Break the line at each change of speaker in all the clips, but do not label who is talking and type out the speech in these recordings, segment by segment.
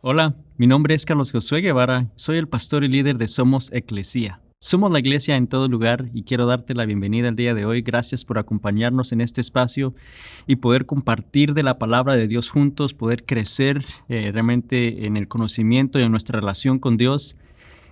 Hola, mi nombre es Carlos Josué Guevara, soy el pastor y líder de Somos Eclesia. Somos la iglesia en todo lugar y quiero darte la bienvenida el día de hoy. Gracias por acompañarnos en este espacio y poder compartir de la palabra de Dios juntos, poder crecer realmente en el conocimiento y en nuestra relación con Dios.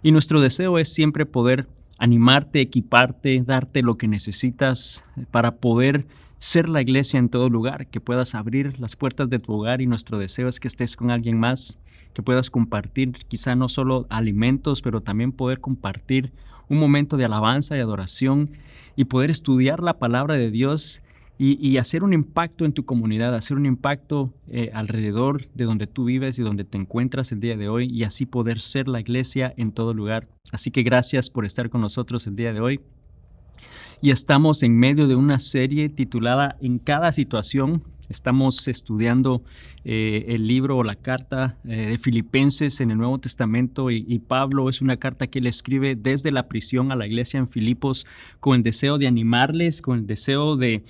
Y nuestro deseo es siempre poder animarte, equiparte, darte lo que necesitas para poder ser la iglesia en todo lugar, que puedas abrir las puertas de tu hogar y nuestro deseo es que estés con alguien más, que puedas compartir quizá no solo alimentos, pero también poder compartir un momento de alabanza y adoración y poder estudiar la palabra de Dios y hacer un impacto en tu comunidad, hacer un impacto alrededor de donde tú vives y donde te encuentras el día de hoy y así poder ser la iglesia en todo lugar. Así que gracias por estar con nosotros el día de hoy. Y estamos en medio de una serie titulada En cada situación. Estamos estudiando el libro o la carta de Filipenses en el Nuevo Testamento y Pablo es una carta que él escribe desde la prisión a la iglesia en Filipos con el deseo de animarles, con el deseo de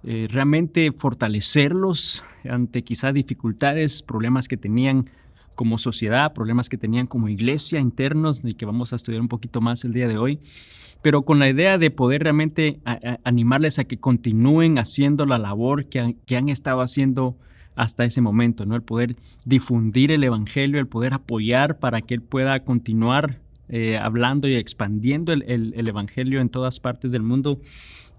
realmente fortalecerlos ante quizá dificultades, problemas que tenían como sociedad, problemas que tenían como iglesia internos y que vamos a estudiar un poquito más el día de hoy. Pero con la idea de poder realmente animarles a que continúen haciendo la labor que han estado haciendo hasta ese momento, ¿no? El poder difundir el evangelio, el poder apoyar para que él pueda continuar hablando y expandiendo el evangelio en todas partes del mundo.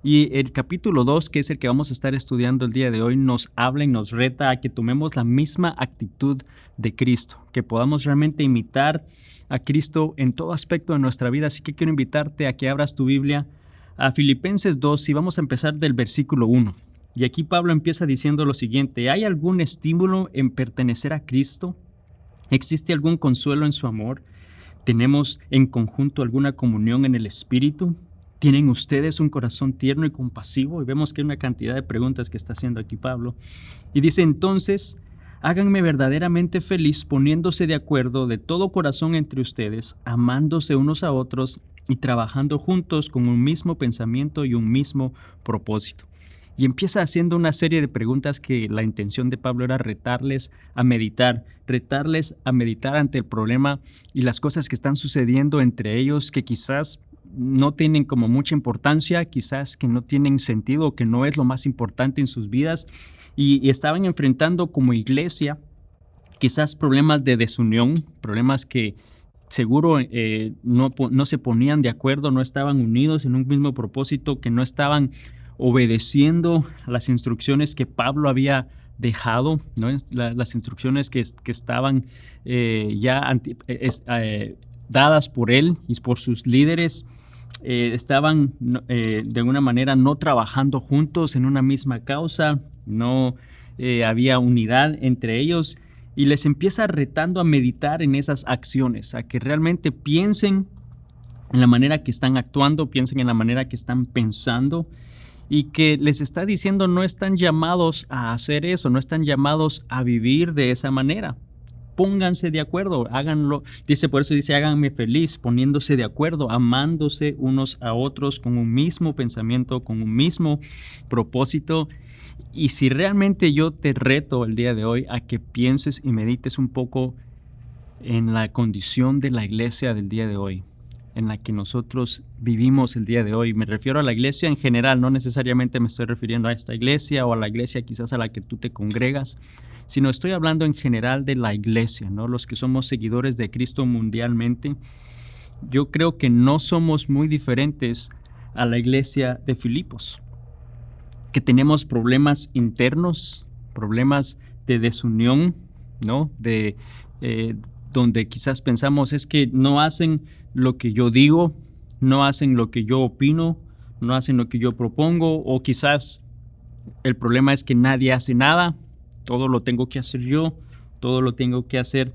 Y el capítulo 2, que es el que vamos a estar estudiando el día de hoy, nos habla y nos reta a que tomemos la misma actitud de Cristo, que podamos realmente imitar a Cristo en todo aspecto de nuestra vida. Así que quiero invitarte a que abras tu Biblia a Filipenses 2 y vamos a empezar del versículo 1. Y aquí Pablo empieza diciendo lo siguiente: ¿hay algún estímulo en pertenecer a Cristo? ¿Existe algún consuelo en su amor? ¿Tenemos en conjunto alguna comunión en el Espíritu? ¿Tienen ustedes un corazón tierno y compasivo? Y vemos que hay una cantidad de preguntas que está haciendo aquí Pablo. Y dice entonces: háganme verdaderamente feliz poniéndose de acuerdo de todo corazón entre ustedes, amándose unos a otros y trabajando juntos con un mismo pensamiento y un mismo propósito. Y empieza haciendo una serie de preguntas que la intención de Pablo era retarles a meditar ante el problema y las cosas que están sucediendo entre ellos que quizás no tienen como mucha importancia, quizás que no tienen sentido, que no es lo más importante en sus vidas. Y estaban enfrentando como iglesia quizás problemas de desunión, problemas que seguro no se ponían de acuerdo, no estaban unidos en un mismo propósito, que no estaban obedeciendo a las instrucciones que Pablo había dejado, ¿no? Las instrucciones que estaban dadas por él y por sus líderes. Estaban de alguna manera no trabajando juntos en una misma causa, no había unidad entre ellos y les empieza retando a meditar en esas acciones, a que realmente piensen en la manera que están actuando, piensen en la manera que están pensando y que les está diciendo no están llamados a hacer eso, no están llamados a vivir de esa manera. Pónganse de acuerdo, háganlo. Por eso dice, háganme feliz, poniéndose de acuerdo, amándose unos a otros con un mismo pensamiento, con un mismo propósito. Y si realmente yo te reto el día de hoy a que pienses y medites un poco en la condición de la iglesia del día de hoy, en la que nosotros vivimos el día de hoy. Me refiero a la iglesia en general, no necesariamente me estoy refiriendo a esta iglesia o a la iglesia quizás a la que tú te congregas, sino estoy hablando en general de la iglesia, ¿no? Los que somos seguidores de Cristo mundialmente. Yo creo que no somos muy diferentes a la iglesia de Filipos, que tenemos problemas internos, problemas de desunión, ¿no? Donde quizás pensamos es que no hacen lo que yo digo, no hacen lo que yo opino, no hacen lo que yo propongo, o quizás el problema es que nadie hace nada, todo lo tengo que hacer yo, todo lo tengo que hacer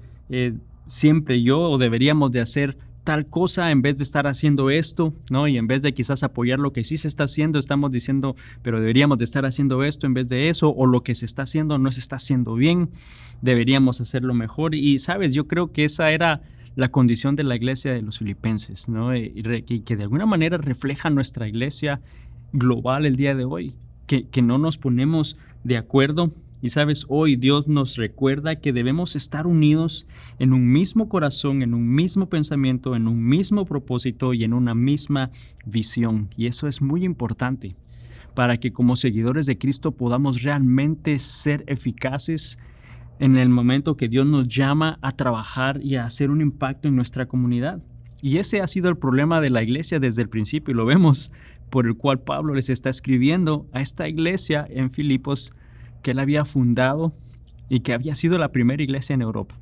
siempre yo, o deberíamos de hacer tal cosa en vez de estar haciendo esto, ¿no? Y en vez de quizás apoyar lo que sí se está haciendo, estamos diciendo, pero deberíamos de estar haciendo esto en vez de eso, o lo que se está haciendo no se está haciendo bien, deberíamos hacerlo mejor. Y sabes, yo creo que esa era la condición de la iglesia de los filipenses, ¿no? Y que de alguna manera refleja nuestra iglesia global el día de hoy, que no nos ponemos de acuerdo Y sabes, hoy Dios nos recuerda que debemos estar unidos en un mismo corazón, en un mismo pensamiento, en un mismo propósito y en una misma visión. Y eso es muy importante para que como seguidores de Cristo podamos realmente ser eficaces en el momento que Dios nos llama a trabajar y a hacer un impacto en nuestra comunidad. Y ese ha sido el problema de la iglesia desde el principio, y lo vemos por el cual Pablo les está escribiendo a esta iglesia en Filipos que él había fundado y que había sido la primera iglesia en Europa.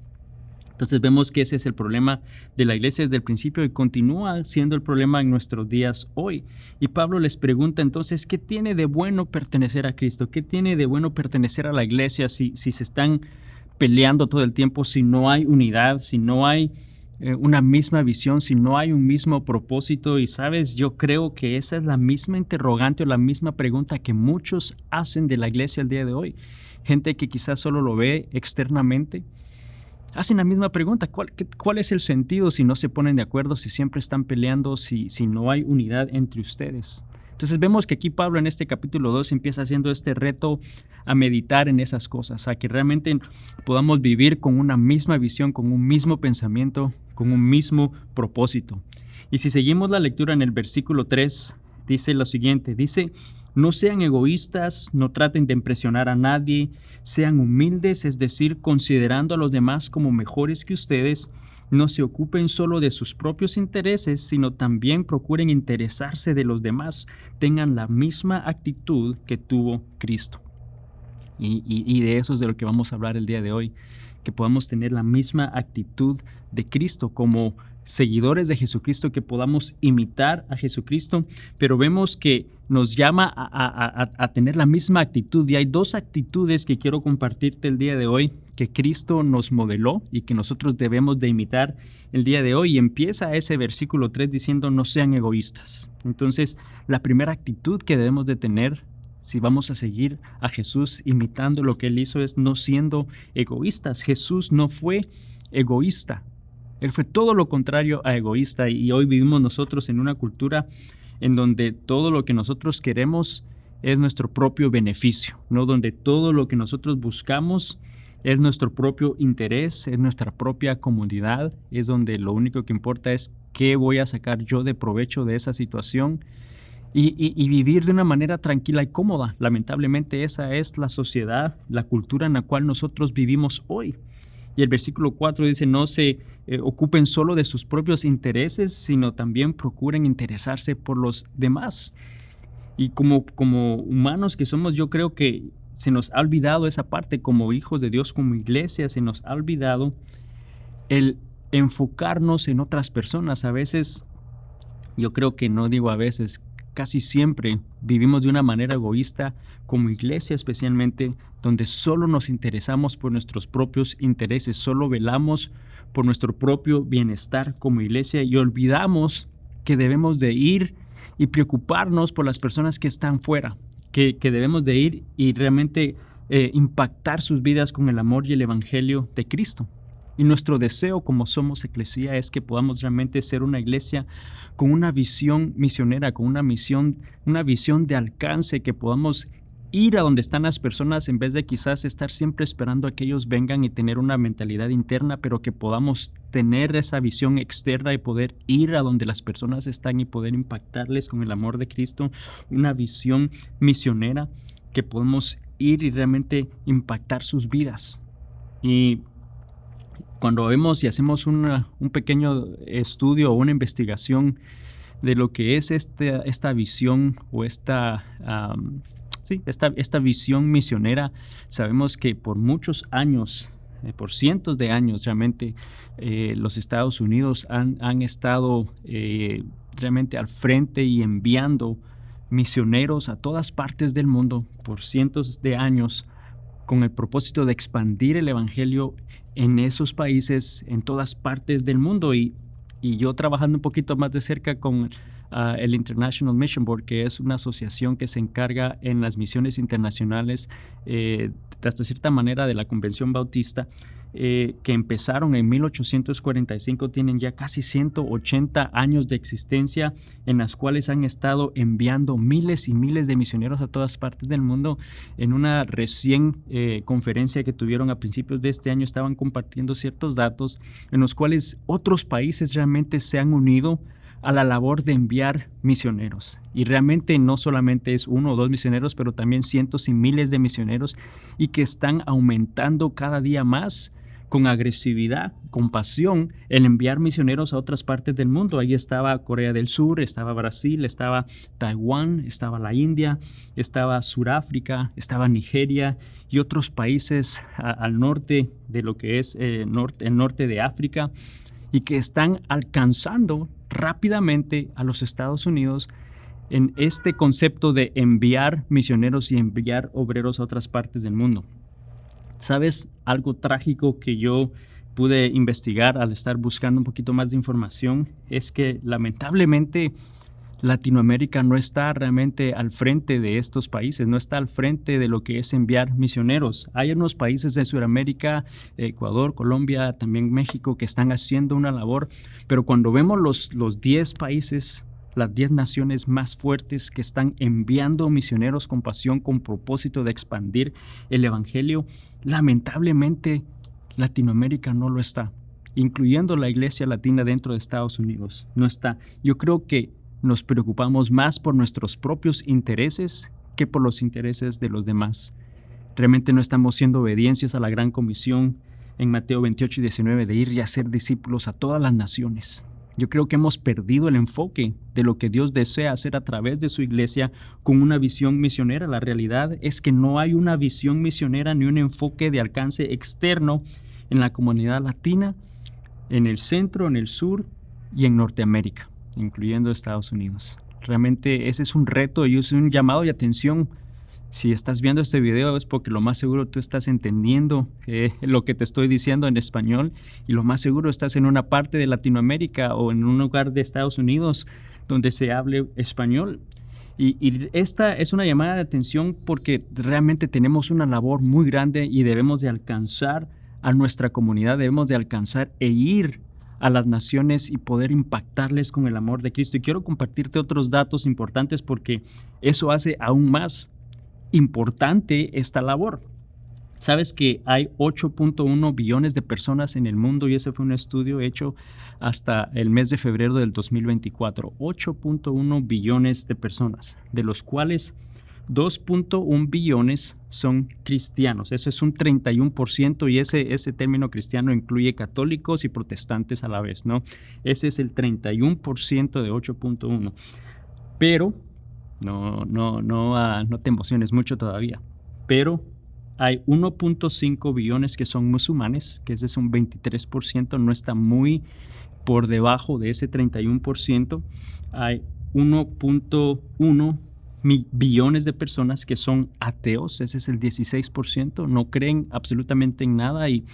Entonces vemos que ese es el problema de la iglesia desde el principio y continúa siendo el problema en nuestros días hoy. Y Pablo les pregunta entonces, ¿qué tiene de bueno pertenecer a Cristo? ¿Qué tiene de bueno pertenecer a la iglesia si se están peleando todo el tiempo, si no hay unidad, si no hay una misma visión, si no hay un mismo propósito? Y sabes, yo creo que esa es la misma interrogante o la misma pregunta que muchos hacen de la iglesia el día de hoy. Gente que quizás solo lo ve externamente, hacen la misma pregunta. ¿Cuál es el sentido si no se ponen de acuerdo, si siempre están peleando, si no hay unidad entre ustedes? Entonces vemos que aquí Pablo en este capítulo 2 empieza haciendo este reto a meditar en esas cosas, a que realmente podamos vivir con una misma visión, con un mismo pensamiento, con un mismo propósito. Y si seguimos la lectura en el versículo 3, dice lo siguiente, dice: no sean egoístas, no traten de impresionar a nadie, sean humildes, es decir, considerando a los demás como mejores que ustedes. No se ocupen solo de sus propios intereses, sino también procuren interesarse de los demás. Tengan la misma actitud que tuvo Cristo. Y de eso es de lo que vamos a hablar el día de hoy, que podamos tener la misma actitud de Cristo como seguidores de Jesucristo, que podamos imitar a Jesucristo, pero vemos que nos llama a tener la misma actitud, y hay dos actitudes que quiero compartirte el día de hoy que Cristo nos modeló y que nosotros debemos de imitar el día de hoy. Y empieza ese versículo 3 diciendo: no sean egoístas. Entonces, la primera actitud que debemos de tener si vamos a seguir a Jesús imitando lo que Él hizo es no siendo egoístas. Jesús no fue egoísta. Él fue todo lo contrario a egoísta, y hoy vivimos nosotros en una cultura en donde todo lo que nosotros queremos es nuestro propio beneficio, ¿no? Donde todo lo que nosotros buscamos es nuestro propio interés, es nuestra propia comodidad, es donde lo único que importa es qué voy a sacar yo de provecho de esa situación y vivir de una manera tranquila y cómoda. Lamentablemente esa es la sociedad, la cultura en la cual nosotros vivimos hoy. Y el versículo 4 dice: no se ocupen solo de sus propios intereses, sino también procuren interesarse por los demás. Y como humanos que somos, yo creo que se nos ha olvidado esa parte. Como hijos de Dios, como iglesia, se nos ha olvidado el enfocarnos en otras personas. A veces, yo creo que no digo a veces, casi siempre vivimos de una manera egoísta como iglesia, especialmente donde solo nos interesamos por nuestros propios intereses, solo velamos por nuestro propio bienestar como iglesia y olvidamos que debemos de ir y preocuparnos por las personas que están fuera, que debemos de ir y realmente impactar sus vidas con el amor y el evangelio de Cristo. Y nuestro deseo como somos eclesía es que podamos realmente ser una iglesia con una visión misionera, con una visión de alcance, que podamos ir a donde están las personas en vez de quizás estar siempre esperando a que ellos vengan y tener una mentalidad interna, pero que podamos tener esa visión externa y poder ir a donde las personas están y poder impactarles con el amor de Cristo, una visión misionera, que podemos ir y realmente impactar sus vidas. Y cuando vemos y hacemos un pequeño estudio o una investigación de lo que es esta visión o esta visión misionera, sabemos que por muchos años, por cientos de años realmente, los Estados Unidos han estado realmente al frente y enviando misioneros a todas partes del mundo por cientos de años, con el propósito de expandir el evangelio en esos países, en todas partes del mundo. Y yo trabajando un poquito más de cerca con el International Mission Board, que es una asociación que se encarga en las misiones internacionales, hasta cierta manera de la Convención Bautista, que empezaron en 1845 tienen ya casi 180 años de existencia, en las cuales han estado enviando miles y miles de misioneros a todas partes del mundo. En una recién conferencia que tuvieron a principios de este año estaban compartiendo ciertos datos en los cuales otros países realmente se han unido a la labor de enviar misioneros. Y realmente no solamente es 1 o 2 misioneros, pero también cientos y miles de misioneros, y que están aumentando cada día más con agresividad, con pasión, el enviar misioneros a otras partes del mundo. Ahí estaba Corea del Sur, estaba Brasil, estaba Taiwán, estaba la India, estaba Sudáfrica, estaba Nigeria y otros países al norte de lo que es el norte de África, y que están alcanzando rápidamente a los Estados Unidos en este concepto de enviar misioneros y enviar obreros a otras partes del mundo. ¿Sabes algo trágico que yo pude investigar al estar buscando un poquito más de información? Es que lamentablemente Latinoamérica no está realmente al frente de estos países, no está al frente de lo que es enviar misioneros. Hay unos países de Sudamérica, Ecuador, Colombia, también México, que están haciendo una labor, pero cuando vemos los 10 países, las 10 naciones más fuertes que están enviando misioneros con pasión, con propósito de expandir el evangelio, lamentablemente Latinoamérica no lo está, incluyendo la iglesia latina dentro de Estados Unidos, no está. Yo creo que nos preocupamos más por nuestros propios intereses que por los intereses de los demás. Realmente no estamos siendo obedientes a la gran comisión en Mateo 28 y 19 de ir y hacer discípulos a todas las naciones. Yo creo que hemos perdido el enfoque de lo que Dios desea hacer a través de su iglesia con una visión misionera. La realidad es que no hay una visión misionera ni un enfoque de alcance externo en la comunidad latina, en el centro, en el sur y en Norteamérica, incluyendo Estados Unidos. Realmente ese es un reto y es un llamado de atención. Si estás viendo este video es porque lo más seguro tú estás entendiendo lo que te estoy diciendo en español, y lo más seguro estás en una parte de Latinoamérica o en un lugar de Estados Unidos donde se hable español. Y esta es una llamada de atención porque realmente tenemos una labor muy grande y debemos de alcanzar a nuestra comunidad, debemos de alcanzar e ir a las naciones y poder impactarles con el amor de Cristo. Y quiero compartirte otros datos importantes porque eso hace aún más importante esta labor. Sabes que hay 8.1 billones de personas en el mundo, y ese fue un estudio hecho hasta el mes de febrero del 2024. 8.1 billones de personas, de los cuales 2.1 billones son cristianos. Eso es un 31%, y ese término cristiano incluye católicos y protestantes a la vez, ¿no? Ese es el 31% de 8.1. Pero no te emociones mucho todavía. Pero hay 1.5 billones que son musulmanes, que ese es un 23%, no está muy por debajo de ese 31%. Hay 1.1 billones de personas que son ateos, ese es el 16%, no creen absolutamente en nada, y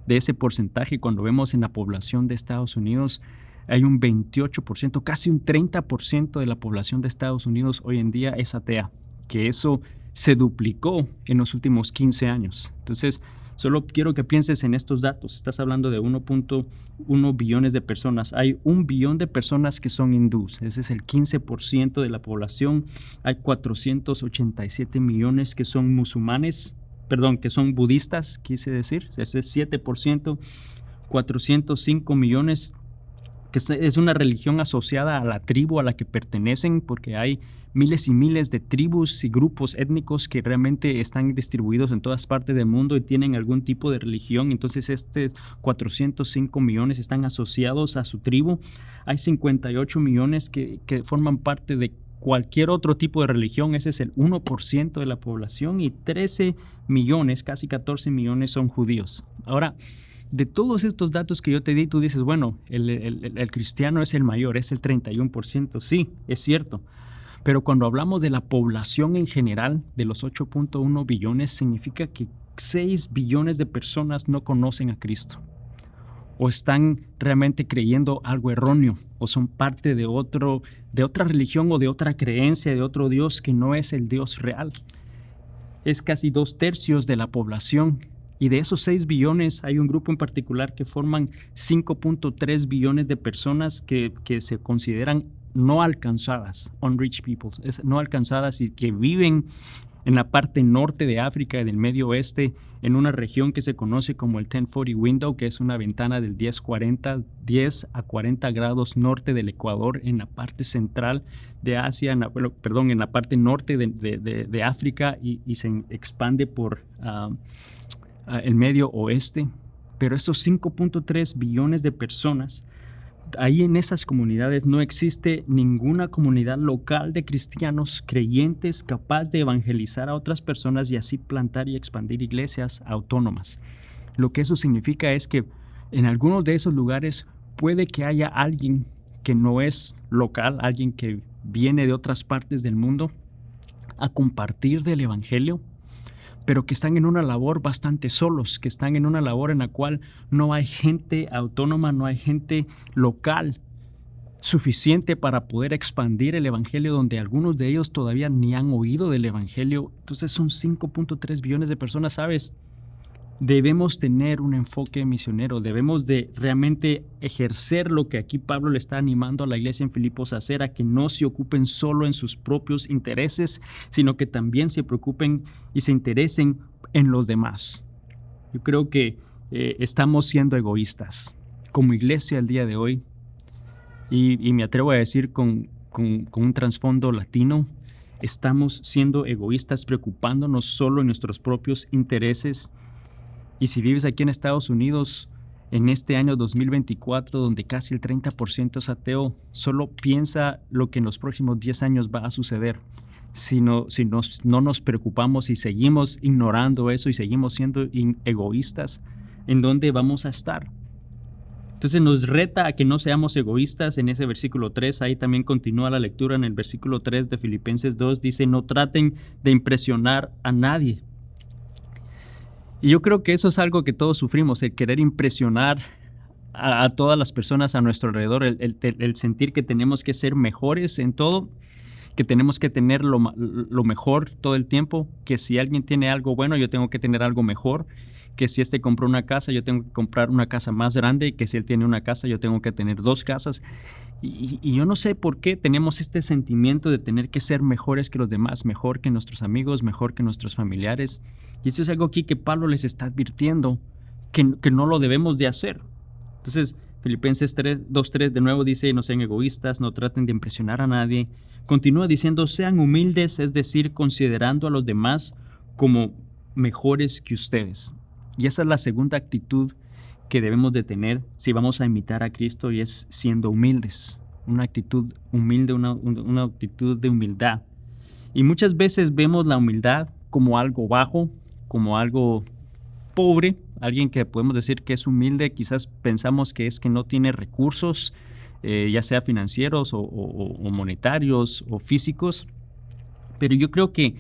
de ese porcentaje, cuando vemos en la población de Estados Unidos, hay un 28%, casi un 30% de la población de Estados Unidos hoy en día es atea, que eso se duplicó en los últimos 15 años. Entonces, solo quiero que pienses en estos datos. Estás hablando de 1.1 billones de personas. Hay 1 billón de personas que son hindús. Ese es el 15% de la población. Hay 487 millones que son musulmanes, que son budistas, quise decir. Ese es 7%. 405 millones que es una religión asociada a la tribu a la que pertenecen, porque hay miles y miles de tribus y grupos étnicos que realmente están distribuidos en todas partes del mundo y tienen algún tipo de religión. Entonces 405 millones están asociados a su tribu. Hay 58 millones que forman parte de cualquier otro tipo de religión. Ese es el 1% de la población, y 13 millones, casi 14 millones son judíos. Ahora, de todos estos datos que yo te di, tú dices, bueno, el cristiano es el mayor, es el 31%. Sí, es cierto. Pero cuando hablamos de la población en general, de los 8.1 billones, significa que 6 billones de personas no conocen a Cristo, o están realmente creyendo algo erróneo, o son parte de otra religión o de otra creencia, de otro Dios que no es el Dios real. Es casi 2/3 de la población Y de esos 6 billones hay un grupo en particular que forman 5.3 billones de personas que se consideran no alcanzadas, unreached people, no alcanzadas y que viven en la parte norte de África y del Medio Oeste, en una región que se conoce como el 1040 window, que es una ventana del 10 a 40 grados norte del Ecuador, en la parte central de Asia, en la parte norte de África y se expande por el Medio Oeste. Pero estos 5.3 billones de personas, ahí en esas comunidades no existe ninguna comunidad local de cristianos creyentes capaz de evangelizar a otras personas y así plantar y expandir iglesias autónomas. Lo que eso significa es que en algunos de esos lugares puede que haya alguien que no es local, alguien que viene de otras partes del mundo a compartir del evangelio, pero que están en una labor bastante solos, que están en una labor en la cual no hay gente autónoma, no hay gente local suficiente para poder expandir el evangelio, donde algunos de ellos todavía ni han oído del evangelio. Entonces son 5.3 billones de personas, ¿sabes? Debemos tener un enfoque misionero, debemos de realmente ejercer lo que aquí Pablo le está animando a la iglesia en Filipos a hacer, a que no se ocupen solo en sus propios intereses, sino que también se preocupen y se interesen en los demás. Yo creo que estamos siendo egoístas como iglesia el día de hoy y me atrevo a decir con un trasfondo latino, estamos siendo egoístas preocupándonos solo en nuestros propios intereses. Y si vives aquí en Estados Unidos en este año 2024, donde casi el 30% es ateo, solo piensa lo que en los próximos 10 años va a suceder. Si no nos preocupamos y seguimos ignorando eso y seguimos siendo egoístas, ¿en dónde vamos a estar? Entonces nos reta a que no seamos egoístas en ese versículo 3. Ahí también continúa la lectura en el versículo 3 de Filipenses 2. Dice, no traten de impresionar a nadie. Y yo creo que eso es algo que todos sufrimos, el querer impresionar a todas las personas a nuestro alrededor, el sentir que tenemos que ser mejores en todo, que tenemos que tener lo mejor todo el tiempo, que si alguien tiene algo bueno, yo tengo que tener algo mejor, que si este compró una casa, yo tengo que comprar una casa más grande, y que si él tiene una casa, yo tengo que tener 2 casas. Y yo no sé por qué tenemos este sentimiento de tener que ser mejores que los demás, mejor que nuestros amigos, mejor que nuestros familiares. Y eso es algo aquí que Pablo les está advirtiendo que no lo debemos de hacer. Entonces, Filipenses 2:3 de nuevo dice, no sean egoístas, no traten de impresionar a nadie. Continúa diciendo, sean humildes, es decir, considerando a los demás como mejores que ustedes. Y esa es la segunda actitud que debemos de tener si vamos a imitar a Cristo, y es siendo humildes. Una actitud humilde, una actitud de humildad. Y muchas veces vemos la humildad como algo bajo, como algo pobre, alguien que podemos decir que es humilde, quizás pensamos que es que no tiene recursos, ya sea financieros o monetarios o físicos, pero yo creo que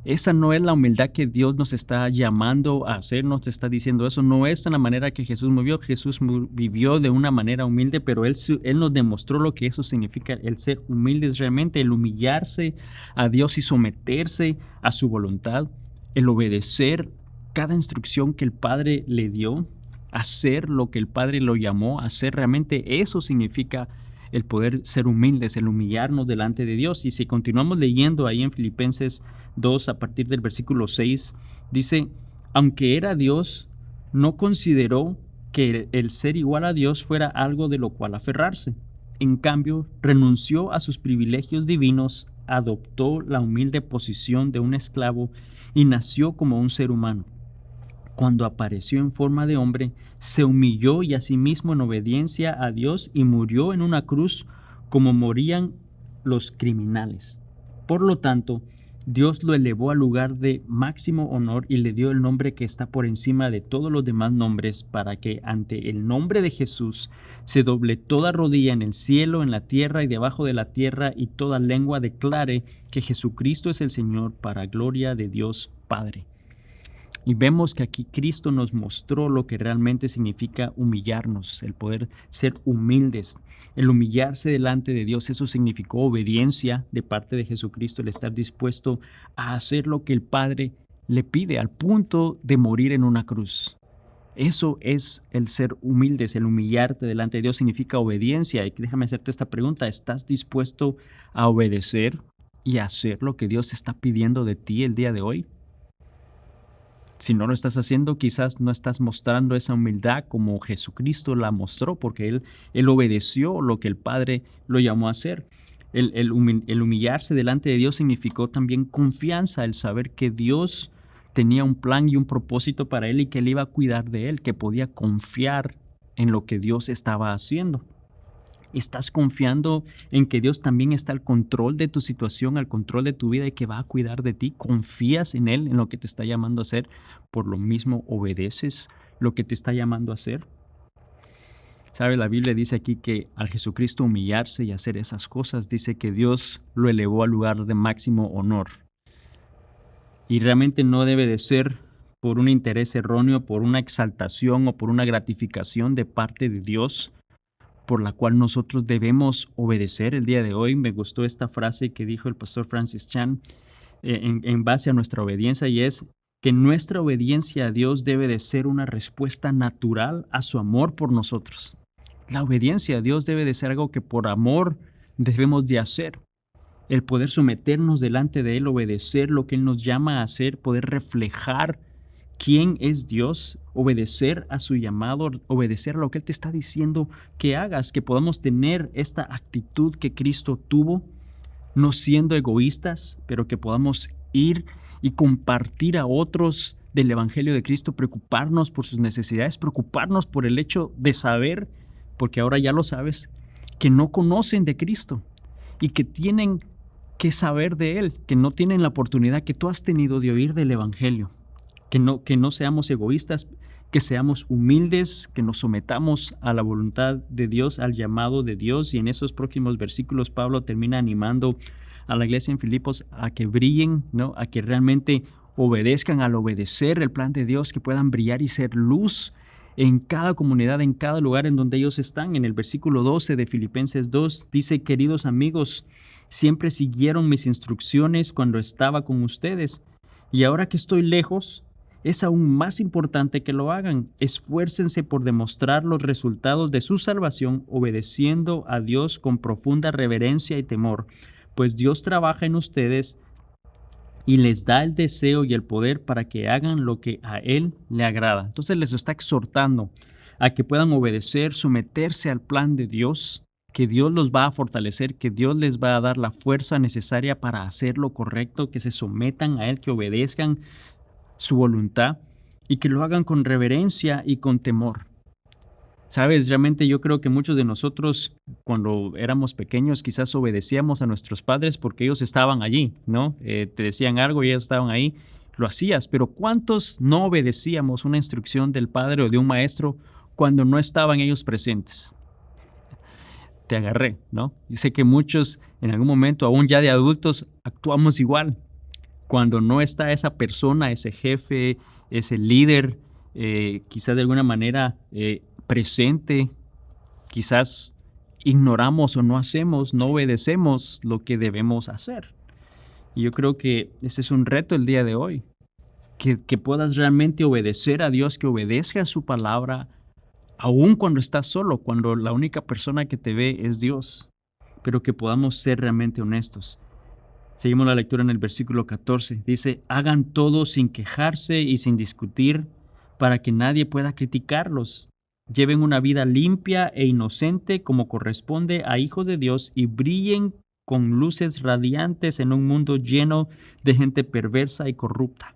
esa no es la humildad que Dios nos está llamando a hacer, nos está diciendo eso, no es la manera que Jesús vivió. Jesús vivió de una manera humilde, pero Él nos demostró lo que eso significa, el ser humildes realmente, el humillarse a Dios y someterse a su voluntad, el obedecer cada instrucción que el Padre le dio, hacer lo que el Padre lo llamó a hacer, realmente eso significa el poder ser humildes, el humillarnos delante de Dios. Y si continuamos leyendo ahí en Filipenses 2, a partir del versículo 6, dice, aunque era Dios, no consideró que el ser igual a Dios fuera algo de lo cual aferrarse. En cambio, renunció a sus privilegios divinos, adoptó la humilde posición de un esclavo y nació como un ser humano. Cuando apareció en forma de hombre, se humilló y a sí mismo en obediencia a Dios y murió en una cruz como morían los criminales. Por lo tanto, Dios lo elevó al lugar de máximo honor y le dio el nombre que está por encima de todos los demás nombres, para que ante el nombre de Jesús se doble toda rodilla en el cielo, en la tierra y debajo de la tierra, y toda lengua declare que Jesucristo es el Señor, para gloria de Dios Padre. Y vemos que aquí Cristo nos mostró lo que realmente significa humillarnos, el poder ser humildes, el humillarse delante de Dios. Eso significó obediencia de parte de Jesucristo, el estar dispuesto a hacer lo que el Padre le pide al punto de morir en una cruz. Eso es el ser humildes, el humillarte delante de Dios significa obediencia. Y déjame hacerte esta pregunta, ¿estás dispuesto a obedecer y a hacer lo que Dios está pidiendo de ti el día de hoy? Si no lo estás haciendo, quizás no estás mostrando esa humildad como Jesucristo la mostró, porque Él obedeció lo que el Padre lo llamó a hacer. El humillarse delante de Dios significó también confianza, el saber que Dios tenía un plan y un propósito para él y que él iba a cuidar de él, que podía confiar en lo que Dios estaba haciendo. ¿Estás confiando en que Dios también está al control de tu situación, al control de tu vida y que va a cuidar de ti? ¿Confías en Él, en lo que te está llamando a hacer? Por lo mismo, ¿obedeces lo que te está llamando a hacer? ¿Sabes? La Biblia dice aquí que al Jesucristo humillarse y hacer esas cosas, dice que Dios lo elevó al lugar de máximo honor. Y realmente no debe de ser por un interés erróneo, por una exaltación o por una gratificación de parte de Dios, por la cual nosotros debemos obedecer el día de hoy. Me gustó esta frase que dijo el pastor Francis Chan en base a nuestra obediencia, y es que nuestra obediencia a Dios debe de ser una respuesta natural a su amor por nosotros. La obediencia a Dios debe de ser algo que por amor debemos de hacer. El poder someternos delante de Él, obedecer lo que Él nos llama a hacer, poder reflejar quién es Dios, obedecer a su llamado, obedecer a lo que Él te está diciendo que hagas, que podamos tener esta actitud que Cristo tuvo, no siendo egoístas, pero que podamos ir y compartir a otros del Evangelio de Cristo, preocuparnos por sus necesidades, preocuparnos por el hecho de saber, porque ahora ya lo sabes, que no conocen de Cristo y que tienen que saber de Él, que no tienen la oportunidad que tú has tenido de oír del Evangelio. Que no seamos egoístas, que seamos humildes, que nos sometamos a la voluntad de Dios, al llamado de Dios. Y en esos próximos versículos Pablo termina animando a la iglesia en Filipos a que brillen, ¿no? A que realmente obedezcan al obedecer el plan de Dios, que puedan brillar y ser luz en cada comunidad, en cada lugar en donde ellos están. En el versículo 12 de Filipenses 2 dice: queridos amigos, siempre siguieron mis instrucciones cuando estaba con ustedes, y ahora que estoy lejos, es aún más importante que lo hagan. Esfuércense por demostrar los resultados de su salvación, obedeciendo a Dios con profunda reverencia y temor, pues Dios trabaja en ustedes y les da el deseo y el poder para que hagan lo que a Él le agrada. Entonces les está exhortando a que puedan obedecer, someterse al plan de Dios, que Dios los va a fortalecer, que Dios les va a dar la fuerza necesaria para hacer lo correcto, que se sometan a Él, que obedezcan su voluntad y que lo hagan con reverencia y con temor. Sabes, realmente yo creo que muchos de nosotros cuando éramos pequeños quizás obedecíamos a nuestros padres porque ellos estaban allí, ¿no? Te decían algo y ellos estaban ahí, lo hacías, pero ¿cuántos no obedecíamos una instrucción del padre o de un maestro cuando no estaban ellos presentes? Te agarré, ¿no? Y sé que muchos en algún momento, aún ya de adultos, actuamos igual. Cuando no está esa persona, ese jefe, ese líder, quizás de alguna manera presente, quizás ignoramos o no hacemos, no obedecemos lo que debemos hacer. Y yo creo que ese es un reto el día de hoy, que puedas realmente obedecer a Dios, que obedezca a su palabra, aun cuando estás solo, cuando la única persona que te ve es Dios, pero que podamos ser realmente honestos. Seguimos la lectura en el versículo 14. Dice: hagan todo sin quejarse y sin discutir, para que nadie pueda criticarlos. Lleven una vida limpia e inocente como corresponde a hijos de Dios y brillen con luces radiantes en un mundo lleno de gente perversa y corrupta.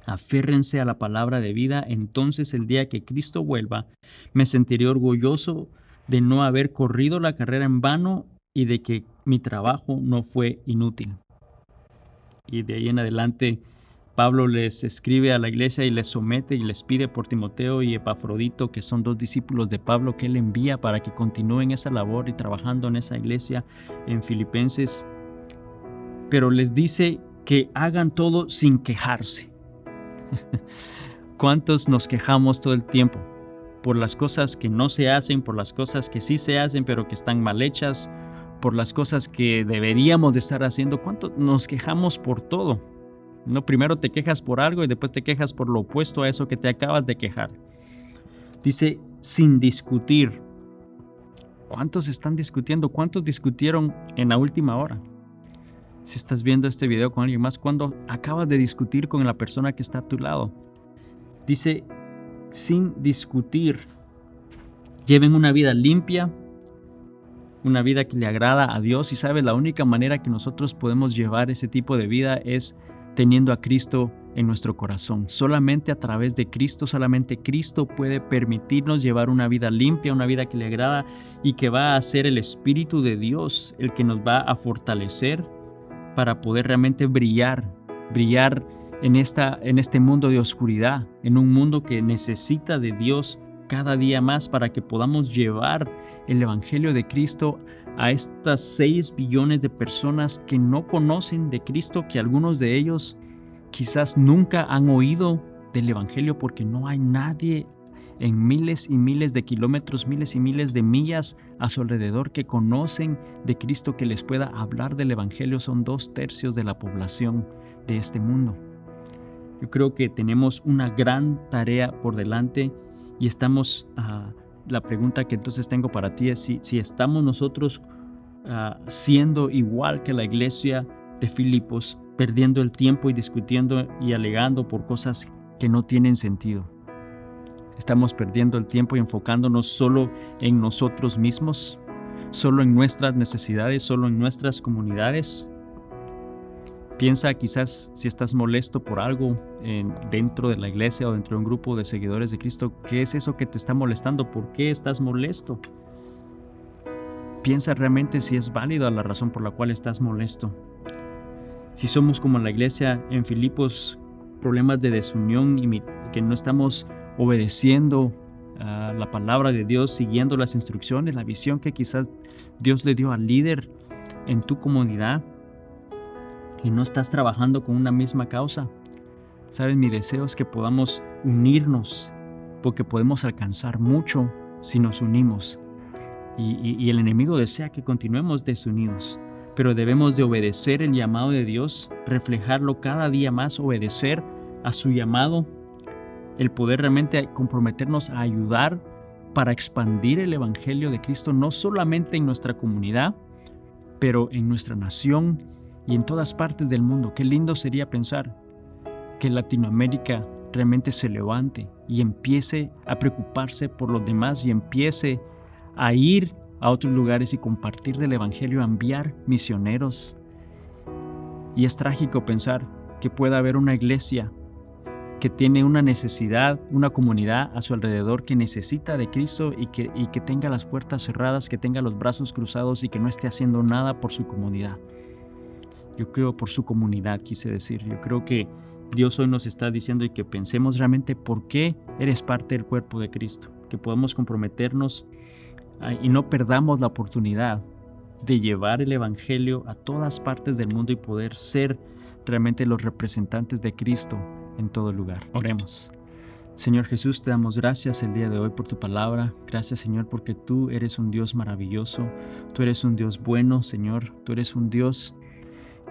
Aférrense a la palabra de vida, entonces el día que Cristo vuelva, me sentiré orgulloso de no haber corrido la carrera en vano y de que mi trabajo no fue inútil. Y de ahí en adelante Pablo les escribe a la iglesia y les somete y les pide por Timoteo y Epafrodito, que son dos discípulos de Pablo que él envía para que continúen esa labor y trabajando en esa iglesia en Filipenses. Pero les dice que hagan todo sin quejarse. ¿Cuántos nos quejamos todo el tiempo? Por las cosas que no se hacen, por las cosas que sí se hacen pero que están mal hechas, por las cosas que deberíamos de estar haciendo. ¿Cuánto nos quejamos por todo? No, primero te quejas por algo y después te quejas por lo opuesto a eso que te acabas de quejar. Dice, sin discutir. ¿Cuántos están discutiendo? ¿Cuántos discutieron en la última hora? Si estás viendo este video con alguien más, ¿cuándo acabas de discutir con la persona que está a tu lado? Dice, sin discutir. Lleven una vida limpia, una vida que le agrada a Dios. Y sabes, la única manera que nosotros podemos llevar ese tipo de vida es teniendo a Cristo en nuestro corazón. Solamente a través de Cristo, solamente Cristo puede permitirnos llevar una vida limpia, una vida que le agrada, y que va a ser el Espíritu de Dios el que nos va a fortalecer para poder realmente brillar en este mundo de oscuridad, en un mundo que necesita de Dios cada día más, para que podamos llevar el Evangelio de Cristo a estas 6 billones de personas que no conocen de Cristo, que algunos de ellos quizás nunca han oído del Evangelio, porque no hay nadie en miles y miles de kilómetros, miles y miles de millas a su alrededor que conocen de Cristo, que les pueda hablar del Evangelio. Son 2/3 de la población de este mundo. Yo creo que tenemos una gran tarea por delante y estamos, la pregunta que entonces tengo para ti es si estamos nosotros siendo igual que la iglesia de Filipos, perdiendo el tiempo y discutiendo y alegando por cosas que no tienen sentido. Estamos perdiendo el tiempo y enfocándonos solo en nosotros mismos, solo en nuestras necesidades, solo en nuestras comunidades. Piensa quizás si estás molesto por algo dentro de la iglesia o dentro de un grupo de seguidores de Cristo. ¿Qué es eso que te está molestando? ¿Por qué estás molesto? Piensa realmente si es válida la razón por la cual estás molesto. Si somos como la iglesia en Filipos, problemas de desunión y que no estamos obedeciendo a la palabra de Dios, siguiendo las instrucciones, la visión que quizás Dios le dio al líder en tu comunidad, y no estás trabajando con una misma causa. ¿Sabes? Mi deseo es que podamos unirnos, porque podemos alcanzar mucho si nos unimos. Y el enemigo desea que continuemos desunidos, pero debemos de obedecer el llamado de Dios, reflejarlo cada día más, obedecer a su llamado, el poder realmente comprometernos a ayudar para expandir el Evangelio de Cristo, no solamente en nuestra comunidad, pero en nuestra nación y en todas partes del mundo. Qué lindo sería pensar que Latinoamérica realmente se levante y empiece a preocuparse por los demás y empiece a ir a otros lugares y compartir del Evangelio, a enviar misioneros. Y es trágico pensar que pueda haber una iglesia que tiene una necesidad, una comunidad a su alrededor que necesita de Cristo y que tenga las puertas cerradas, que tenga los brazos cruzados y que no esté haciendo nada por su comunidad. Yo creo por su comunidad, quise decir. Yo creo que Dios hoy nos está diciendo y que pensemos realmente por qué eres parte del cuerpo de Cristo, que podamos comprometernos y no perdamos la oportunidad de llevar el Evangelio a todas partes del mundo y poder ser realmente los representantes de Cristo en todo lugar. Oremos. Señor Jesús, te damos gracias el día de hoy por tu palabra. Gracias, Señor, porque tú eres un Dios maravilloso. Tú eres un Dios bueno, Señor. Tú eres un Dios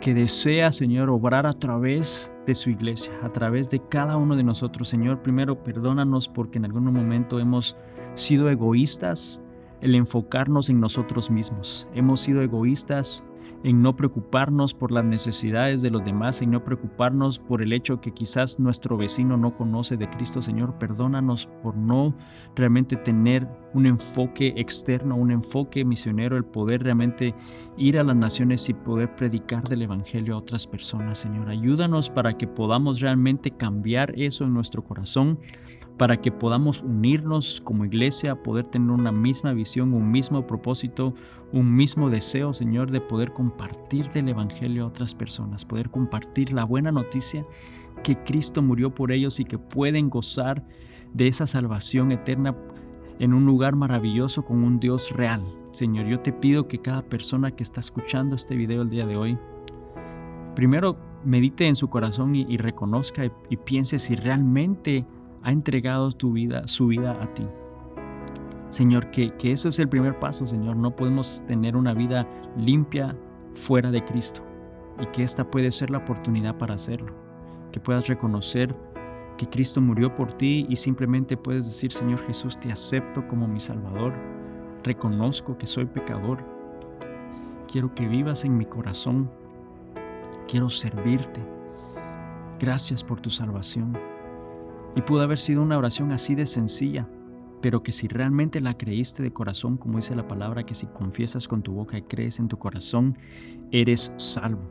que desea, Señor, obrar a través de su iglesia, a través de cada uno de nosotros. Señor, primero perdónanos porque en algún momento hemos sido egoístas el enfocarnos en nosotros mismos. Hemos sido egoístas en no preocuparnos por las necesidades de los demás, en no preocuparnos por el hecho que quizás nuestro vecino no conoce de Cristo. Señor, perdónanos por no realmente tener un enfoque externo, un enfoque misionero, el poder realmente ir a las naciones y poder predicar del Evangelio a otras personas. Señor, ayúdanos para que podamos realmente cambiar eso en nuestro corazón, para que podamos unirnos como iglesia, poder tener una misma visión, un mismo propósito, un mismo deseo, Señor, de poder compartir del Evangelio a otras personas, poder compartir la buena noticia que Cristo murió por ellos y que pueden gozar de esa salvación eterna en un lugar maravilloso con un Dios real. Señor, yo te pido que cada persona que está escuchando este video el día de hoy, primero medite en su corazón y reconozca y piense si realmente ha entregado su vida a ti. Señor, que eso es el primer paso, Señor. No podemos tener una vida limpia fuera de Cristo y que esta puede ser la oportunidad para hacerlo. que puedas reconocer que Cristo murió por ti y simplemente puedes decir: Señor Jesús, te acepto como mi Salvador, reconozco que soy pecador, quiero que vivas en mi corazón, quiero servirte, gracias por tu salvación. Y pudo haber sido una oración así de sencilla, pero que si realmente la creíste de corazón, como dice la palabra, que si confiesas con tu boca y crees en tu corazón, eres salvo.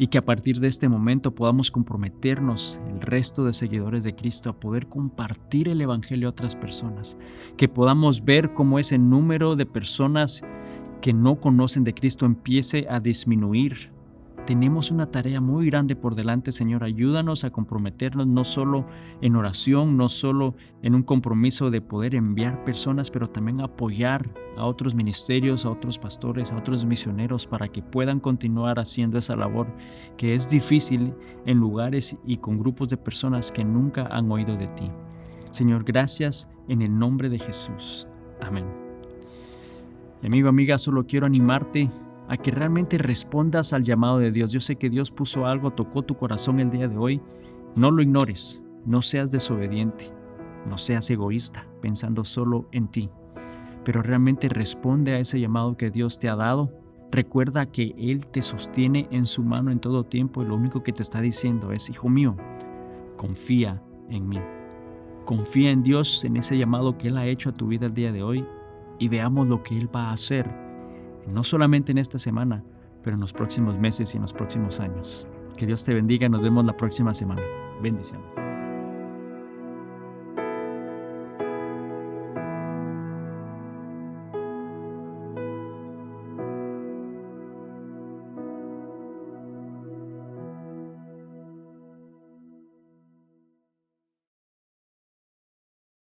Y que a partir de este momento podamos comprometernos, el resto de seguidores de Cristo, a poder compartir el Evangelio a otras personas. Que podamos ver cómo ese número de personas que no conocen de Cristo empiece a disminuir. Tenemos una tarea muy grande por delante, Señor. Ayúdanos a comprometernos no solo en oración, no solo en un compromiso de poder enviar personas, pero también apoyar a otros ministerios, a otros pastores, a otros misioneros para que puedan continuar haciendo esa labor que es difícil en lugares y con grupos de personas que nunca han oído de ti. Señor, gracias en el nombre de Jesús. Amén. Y amigo, amiga, solo quiero animarte a que realmente respondas al llamado de Dios. Yo sé que Dios puso algo, tocó tu corazón el día de hoy. No lo ignores, no seas desobediente, no seas egoísta, pensando solo en ti, pero realmente responde a ese llamado que Dios te ha dado. Recuerda que Él te sostiene en su mano en todo tiempo y lo único que te está diciendo es: hijo mío, confía en mí. Confía en Dios, en ese llamado que Él ha hecho a tu vida el día de hoy, y veamos lo que Él va a hacer. No solamente en esta semana, pero en los próximos meses y en los próximos años. Que Dios te bendiga. Nos vemos la próxima semana. Bendiciones.